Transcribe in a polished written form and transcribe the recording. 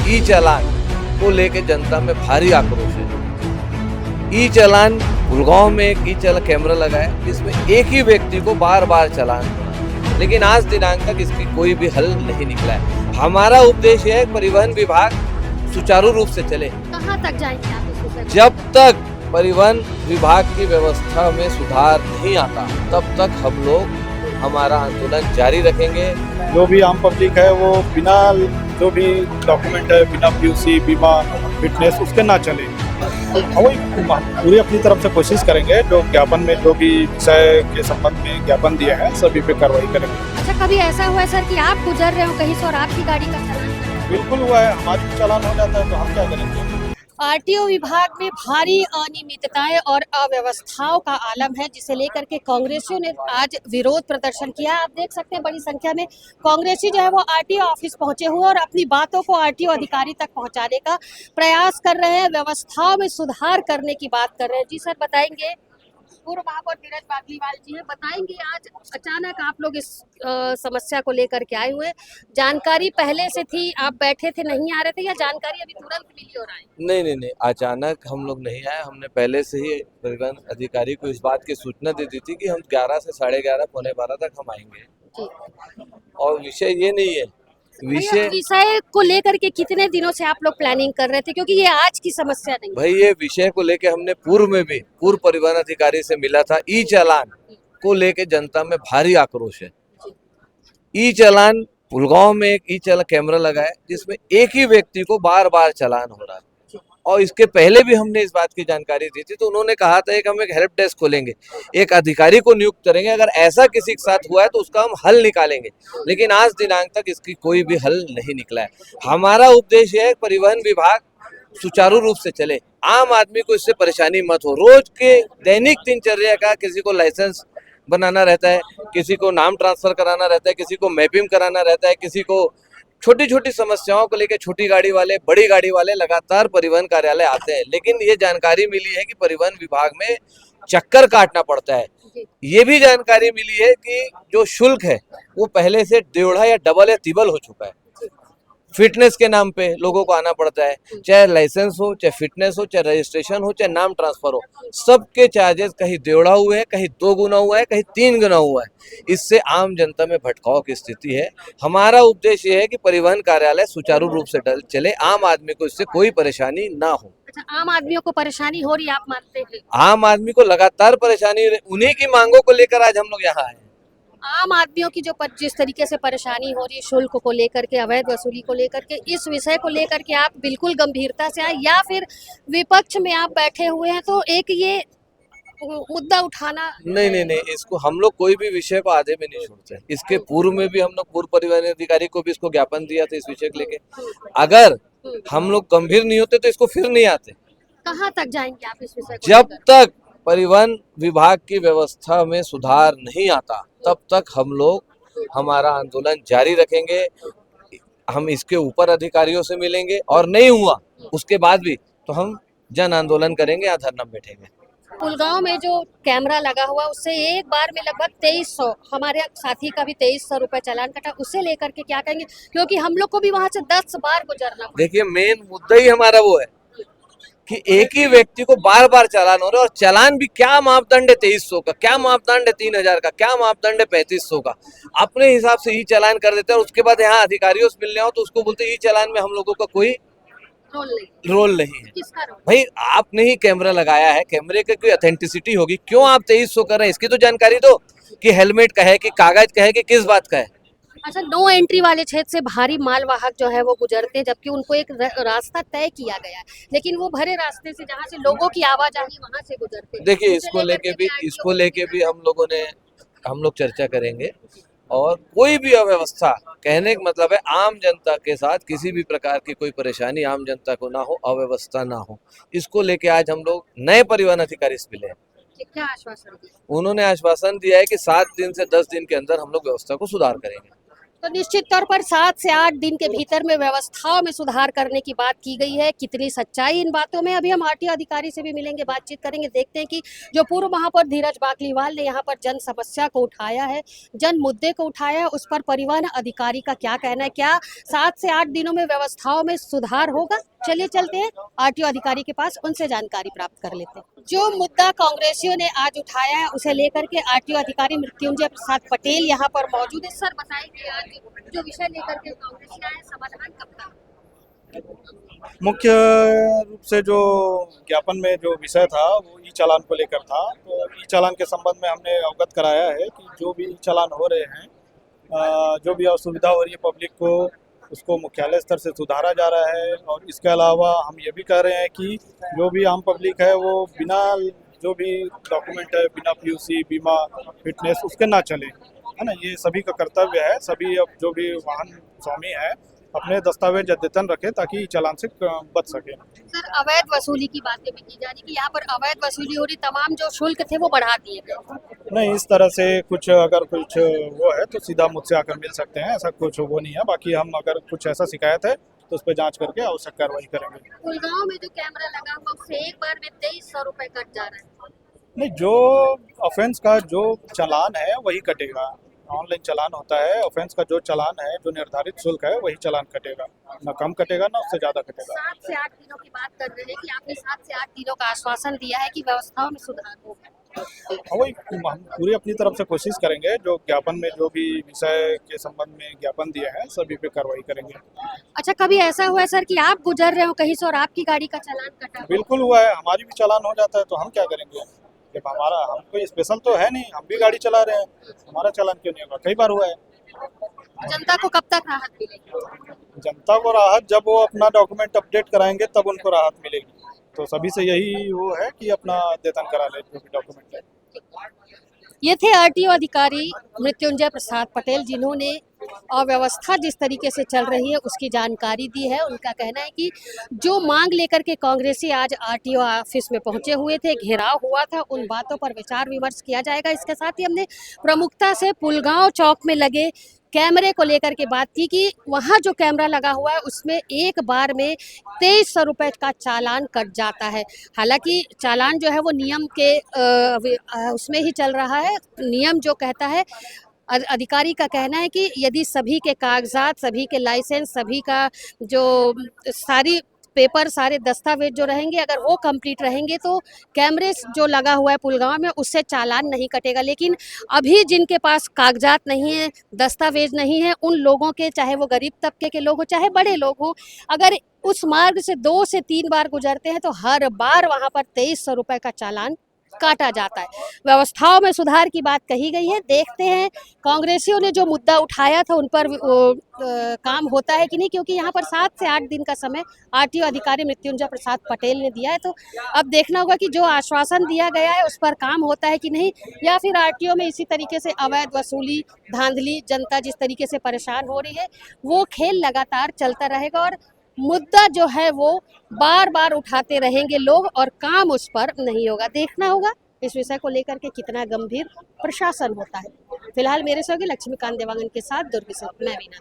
ई चालान को लेके जनता में भारी आक्रोश है। ई चालान गुड़गांव में एक ई चालान कैमरा लगा है जिसमें एक ही व्यक्ति को बार बार चालान हो रहा है, लेकिन आज दिनांक तक इसकी कोई भी हल नहीं निकला है। हमारा उद्देश्य है परिवहन विभाग सुचारू रूप से चले। कहाँ तक जाएंगे आप इस विषय में? जब तक परिवहन विभाग की व्यवस्था में सुधार नहीं आता तब तक हम लोग हमारा आंदोलन जारी रखेंगे। जो भी आम पब्लिक है वो बिना जो भी डॉक्यूमेंट है, बिना पीयूसी, बीमा, फिटनेस, उसके ना चले। वही पूरी अपनी तरफ से कोशिश करेंगे। जो ज्ञापन में जो भी विषय के संबंध में ज्ञापन दिए हैं सभी पे कार्रवाई करेंगे। अच्छा, कभी ऐसा हुआ है सर कि आप गुजर रहे हो कहीं से और आपकी गाड़ी का चालान? बिल्कुल हुआ है, हमारी चालान हो जाता है तो हम क्या करेंगे। आरटीओ विभाग में भारी अनियमितताएं और अव्यवस्थाओं का आलम है, जिसे लेकर के कांग्रेसियों ने आज विरोध प्रदर्शन किया। आप देख सकते हैं बड़ी संख्या में कांग्रेसी जो है वो आरटीओ ऑफिस पहुंचे हुए और अपनी बातों को आरटीओ अधिकारी तक पहुंचाने का प्रयास कर रहे हैं, व्यवस्थाओं में सुधार करने की बात कर रहे हैं। जी सर, बताएंगे। पूर्व महापौर धीरज बागलीवाल जी हैं, बताएंगे आज अचानक आप लोग इस समस्या को लेकर के आए हुए, जानकारी पहले से थी, आप बैठे थे, नहीं आ रहे थे, या जानकारी अभी तुरंत मिली और आए? नहीं, अचानक हम लोग नहीं आए। हमने पहले से ही परिवहन अधिकारी को इस बात की सूचना दे दी थी कि हम 11 से 11:30 पौने 12 तक हम आएंगे। जी। और विषय ये नहीं है, विषय को लेकर के कितने दिनों से आप लोग प्लानिंग कर रहे थे, क्योंकि ये आज की समस्या नहीं है। भाई ये विषय को लेके हमने पूर्व में भी पूर्व परिवहन अधिकारी से मिला था। ई चालान को लेके जनता में भारी आक्रोश है। ई चालान गुड़गांव में एक ई चालान कैमरा लगा है जिसमें एक ही व्यक्ति को बार बार चालान हो रहा है, और इसके पहले भी हमने इस बात की जानकारी दी थी। तो उन्होंने कहा था कि हम एक हेल्प डेस्क खोलेंगे, एक अधिकारी को नियुक्त करेंगे, अगर ऐसा किसी के साथ हुआ है तो उसका हम हल निकालेंगे, लेकिन आज दिनांक तक इसकी कोई भी हल नहीं निकला है। हमारा उद्देश्य है परिवहन विभाग सुचारू रूप से चले, आम आदमी को इससे परेशानी मत हो। रोज के दैनिक दिनचर्या का किसी को लाइसेंस बनाना रहता है, किसी को नाम ट्रांसफर कराना रहता है, किसी को मैपिंग कराना रहता है, किसी को छोटी छोटी समस्याओं को लेकर छोटी गाड़ी वाले, बड़ी गाड़ी वाले लगातार परिवहन कार्यालय आते हैं, लेकिन ये जानकारी मिली है कि परिवहन विभाग में चक्कर काटना पड़ता है। ये भी जानकारी मिली है कि जो शुल्क है वो पहले से 1.5 या डबल या तिबल हो चुका है। फिटनेस के नाम पे लोगों को आना पड़ता है, चाहे लाइसेंस हो, चाहे फिटनेस हो, चाहे रजिस्ट्रेशन हो, चाहे नाम ट्रांसफर हो, सबके चार्जेस कहीं 1.5 हुए हैं, कहीं 2 गुना हुआ है, कहीं 3 गुना हुआ है। इससे आम जनता में भटकाव की स्थिति है। हमारा उद्देश्य है कि परिवहन कार्यालय सुचारू रूप से चले, आम आदमी को इससे कोई परेशानी ना हो। अच्छा, आम आदमियों को परेशानी हो रही है, आप मानते हैं? आम आदमी को लगातार परेशानी हो रही, उन्हीं की मांगों को लेकर आज हम लोग यहाँ आए हैं। आम आदमियों की जो जिस तरीके से परेशानी हो रही है शुल्क को लेकर के, अवैध वसूली को लेकर के, इस विषय को लेकर के आप बिल्कुल गंभीरता से आए, या फिर विपक्ष में आप बैठे हुए हैं तो एक ये मुद्दा उठाना? नहीं, इसको हम लोग कोई भी विषय को आधे में नहीं छोड़ते। इसके पूर्व में भी हम लोग पूर्व परिवहन अधिकारी को भी इसको ज्ञापन दिया था इस विषय को लेके। अगर हम लोग गंभीर नहीं होते तो इसको फिर नहीं आते। कहाँ तक जाएंगे आप इस विषय को जब तक परिवहन विभाग की व्यवस्था में सुधार नहीं आता तब तक हम लोग हमारा आंदोलन जारी रखेंगे। हम इसके ऊपर अधिकारियों से मिलेंगे, और नहीं हुआ उसके बाद भी तो हम जन आंदोलन करेंगे, या धरना में बैठेंगे। गुड़गांव में जो कैमरा लगा हुआ उससे एक बार में लगभग 2300, हमारे साथी का भी 2300 रुपए चालान कटा, उसे लेकर के क्या कहेंगे, क्योंकि हम लोग को भी वहां से 10 बार गुजरना पड़ा। देखिए, मेन मुद्दा ही हमारा वो है कि एक ही व्यक्ति को बार बार चालान हो रहा है, और चालान भी क्या मापदंड है 2300 का, क्या मापदंड है 3000 का, क्या मापदंड है 3500 का। अपने हिसाब से ई चालान कर देते हैं, और उसके बाद यहाँ अधिकारियों से मिलने आओ तो उसको बोलते हैं ई चालान में हम लोगों का कोई रोल नहीं है। किसका रोल? भाई आपने ही कैमरा लगाया है, कैमरे की कोई ऑथेंटिसिटी होगी, क्यों आप 2300 कर रहे हैं? इसकी तो जानकारी दो कि हेलमेट का है, कि कागज का है, कि किस बात का है। अच्छा, नो एंट्री वाले क्षेत्र से भारी मालवाहक जो है वो गुजरते हैं, जबकि उनको एक रास्ता तय किया गया है, लेकिन वो भरे रास्ते से जहाँ से लोगों की आवाजाही वहां से गुजरते हैं। देखिए, इसको लेके भी हम लोग चर्चा करेंगे, और कोई भी अव्यवस्था, कहने का मतलब है आम जनता के साथ किसी भी प्रकार की कोई परेशानी आम जनता को ना हो, अव्यवस्था ना हो, इसको लेके आज हम लोग नए परिवहन अधिकारी से मिले हैं। क्या आश्वासन दिया? उन्होंने आश्वासन दिया है कि 7 दिन से 10 दिन के अंदर हम लोग व्यवस्था को सुधार करेंगे। तो निश्चित तौर पर 7 से 8 दिन के भीतर में व्यवस्थाओं में सुधार करने की बात की गई है। कितनी सच्चाई इन बातों में, अभी हम आरटीओ अधिकारी से भी मिलेंगे, बातचीत करेंगे। देखते हैं कि जो पूर्व महापौर धीरज बाकलीवाल ने यहाँ पर जन समस्या को उठाया है, जन मुद्दे को उठाया है, उस पर परिवहन अधिकारी का क्या कहना है। क्या 7 से 8 दिनों में व्यवस्थाओं में सुधार होगा? चलिए चलते हैं आरटीओ अधिकारी के पास, उनसे जानकारी प्राप्त कर लेते हैं। जो मुद्दा कांग्रेसियों ने आज उठाया है उसे लेकर के आरटीओ अधिकारी मृत्युंजय प्रसाद पटेल यहाँ पर मौजूद है। सर बताएंगे आज जो विषय लेकर के कांग्रेसी आए, समाधान कब तक? मुख्य रूप से जो ज्ञापन में जो विषय था वो ई चालान को लेकर था। तो ई चालान के संबंध में हमने अवगत कराया है कि जो भी ई चालान हो रहे हैं, जो भी असुविधा हो रही है पब्लिक को, उसको मुख्यालय स्तर से सुधारा जा रहा है। और इसके अलावा हम ये भी कह रहे हैं कि जो भी आम पब्लिक है वो बिना जो भी डॉक्यूमेंट है, बिना पीयूसी, बीमा, फिटनेस, उसके ना चले, है ना। ये सभी का कर्तव्य है। सभी अब जो भी वाहन स्वामी है अपने दस्तावेज अद्यतन रखें ताकि चालान से बच सके। सर अवैध वसूली की बातें भी की जा रही कि यहाँ पर अवैध वसूली हो रही, तमाम जो शुल्क थे वो बढ़ा दिए गए। नहीं, इस तरह से कुछ अगर कुछ वो है तो सीधा मुझसे आकर मिल सकते हैं, ऐसा कुछ वो नहीं है। बाकी हम अगर कुछ ऐसा शिकायत है तो उस पर जांच करके आवश्यक कार्रवाई करेंगे। गुड़गांव में जो कैमरा लगा हुआ उससे एक बार में 2300 रुपए कट जा रहा है। नहीं, जो ऑफेंस का जो चालान है वही कटेगा। ऑनलाइन चालान होता है, ऑफेंस का जो चालान है, जो निर्धारित शुल्क है वही चालान कटेगा, ना कम कटेगा ना उससे ज़्यादा कटेगा। 7 से 8 दिनों की बात कर रहे हैं कि आपने 7 से 8 दिनों का आश्वासन दिया है कि व्यवस्थाओं में सुधार होगा। वही हम पूरी अपनी तरफ से कोशिश करेंगे। जो ज्ञापन में जो भी विषय के संबंध में ज्ञापन दिए हैं सभी पे कार्रवाई करेंगे। अच्छा, कभी ऐसा हुआ है सर कि आप गुजर रहे हो कहीं से और आपकी गाड़ी का चालान कटा? बिल्कुल हुआ है, हमारी भी चालान हो जाता है तो हम क्या करेंगे। जब हमारा, हम कोई स्पेशल तो है नहीं, हम भी गाड़ी चला रहे हैं, हमारा चालान क्यों नहीं होगा। कई बार हुआ है। जनता को कब तक राहत मिलेगी? जनता को राहत जब वो अपना डॉक्यूमेंट अपडेट कराएंगे तब उनको राहत मिलेगी। तो सभी से यही वो है कि अपना अद्यतन करा ले जो भी डॉक्यूमेंट है। ये थे आरटीओ अधिकारी मृत्युंजय प्रसाद पटेल, जिन्होंने अव्यवस्था जिस तरीके से चल रही है उसकी जानकारी दी है। उनका कहना है कि जो मांग लेकर के कांग्रेसी आज आरटीओ ऑफिस में पहुंचे हुए थे, घेराव हुआ था, उन बातों पर विचार विमर्श किया जाएगा। इसके साथ ही हमने प्रमुखता से पुलगांव चौक में लगे कैमरे को लेकर के बात की कि वहाँ जो कैमरा लगा हुआ है उसमें एक बार में 2300 रुपये का चालान कट जाता है। हालांकि चालान जो है वो नियम के उसमें ही चल रहा है। नियम जो कहता है, अधिकारी का कहना है कि यदि सभी के कागजात, सभी के लाइसेंस, सभी का जो सारी पेपर, सारे दस्तावेज जो रहेंगे, अगर वो कंप्लीट रहेंगे तो कैमरे जो लगा हुआ है पुलगांव में उससे चालान नहीं कटेगा। लेकिन अभी जिनके पास कागजात नहीं है, दस्तावेज नहीं है, उन लोगों के, चाहे वो गरीब तबके के लोग हो चाहे बड़े लोग हो, अगर उस मार्ग से 2 से 3 बार गुजरते हैं तो हर बार वहाँ पर 2300 रुपये का चालान काटा जाता है। व्यवस्थाओं में सुधार की बात कही गई है। देखते हैं कांग्रेसियों ने जो मुद्दा उठाया था उन पर काम होता है कि नहीं, क्योंकि यहाँ पर 7 से 8 दिन का समय आरटीओ अधिकारी मृत्युंजय प्रसाद पटेल ने दिया है। तो अब देखना होगा कि जो आश्वासन दिया गया है उस पर काम होता है कि नहीं, या फिर आरटीओ में इसी तरीके से अवैध वसूली, धांधली, जनता जिस तरीके से परेशान हो रही है वो खेल लगातार चलता रहेगा और मुद्दा जो है वो बार बार उठाते रहेंगे लोग और काम उस पर नहीं होगा। देखना होगा इस विषय को लेकर के कितना गंभीर प्रशासन होता है। फिलहाल मेरे सहयोगी लक्ष्मीकांत देवांगन के साथ दुर्ग से मैं वीना।